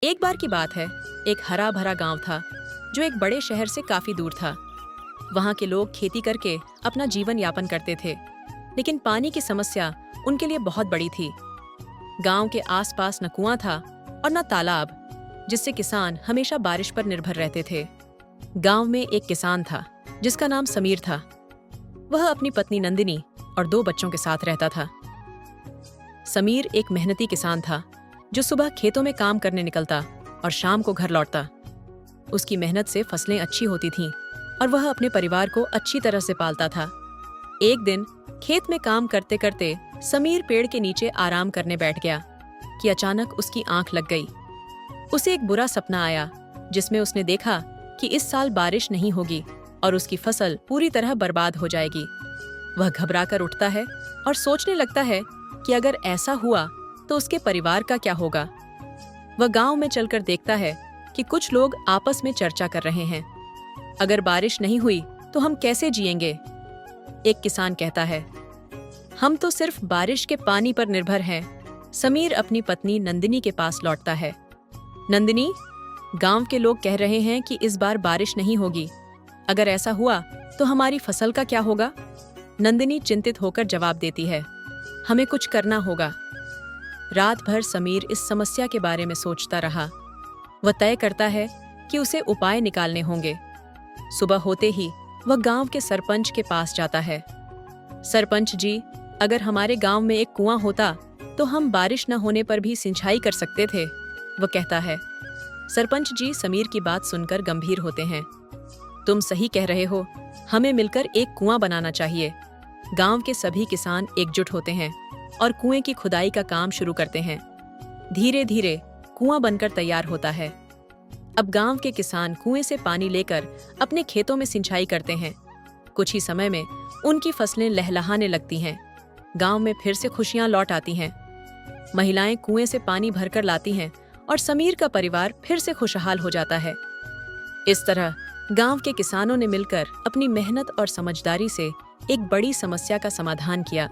एक बार की बात है, एक हरा भरा गांव था जो एक बड़े शहर से काफी दूर था। वहां के लोग खेती करके अपना जीवन यापन करते थे, लेकिन पानी की समस्या उनके लिए बहुत बड़ी थी। गांव के आसपास न कुआं था और न तालाब, जिससे किसान हमेशा बारिश पर निर्भर रहते थे। गांव में एक किसान था जिसका नाम समीर था। वह अपनी पत्नी नंदिनी और 2 बच्चों के साथ रहता था। समीर एक मेहनती किसान था जो सुबह खेतों में काम करने निकलता और शाम को घर लौटता। उसकी मेहनत से फसलें अच्छी होती थीं और वह अपने परिवार को अच्छी तरह से पालता था। एक दिन खेत में काम करते करते समीर पेड़ के नीचे आराम करने बैठ गया कि अचानक उसकी आंख लग गई। उसे एक बुरा सपना आया जिसमें उसने देखा कि इस साल बारिश नहीं होगी और उसकी फसल पूरी तरह बर्बाद हो जाएगी। वह घबराकर उठता है और सोचने लगता है कि अगर ऐसा हुआ तो उसके परिवार का क्या होगा। वह गांव में चलकर देखता है कि कुछ लोग आपस में चर्चा कर रहे हैं, अगर बारिश नहीं हुई तो हम कैसे जिएंगे। एक किसान कहता है, हम तो सिर्फ बारिश के पानी पर निर्भर हैं। समीर अपनी पत्नी नंदिनी के पास लौटता है। नंदिनी, गांव के लोग कह रहे हैं कि इस बार बारिश नहीं होगी। अगर ऐसा हुआ तो हमारी फसल का क्या होगा। नंदिनी चिंतित होकर जवाब देती है, हमें कुछ करना होगा। रात भर समीर इस समस्या के बारे में सोचता रहा। वह तय करता है कि उसे उपाय निकालने होंगे। सुबह होते ही वह गांव के सरपंच के पास जाता है। सरपंच जी, अगर हमारे गांव में एक कुआं होता तो हम बारिश न होने पर भी सिंचाई कर सकते थे, वह कहता है। सरपंच जी समीर की बात सुनकर गंभीर होते हैं। तुम सही कह रहे हो, हमें मिलकर एक कुआं बनाना चाहिए। गांव के सभी किसान एकजुट होते हैं और कुएं की खुदाई का काम शुरू करते हैं। धीरे धीरे कुआं बनकर तैयार होता है। अब गांव के किसान कुएं से पानी लेकर अपने खेतों में सिंचाई करते हैं। कुछ ही समय में उनकी फसलें लहलहाने लगती हैं। गांव में फिर से खुशियां लौट आती हैं। महिलाएं कुएं से पानी भरकर लाती हैं और समीर का परिवार फिर से खुशहाल हो जाता है। इस तरह गांव के किसानों ने मिलकर अपनी मेहनत और समझदारी से एक बड़ी समस्या का समाधान किया।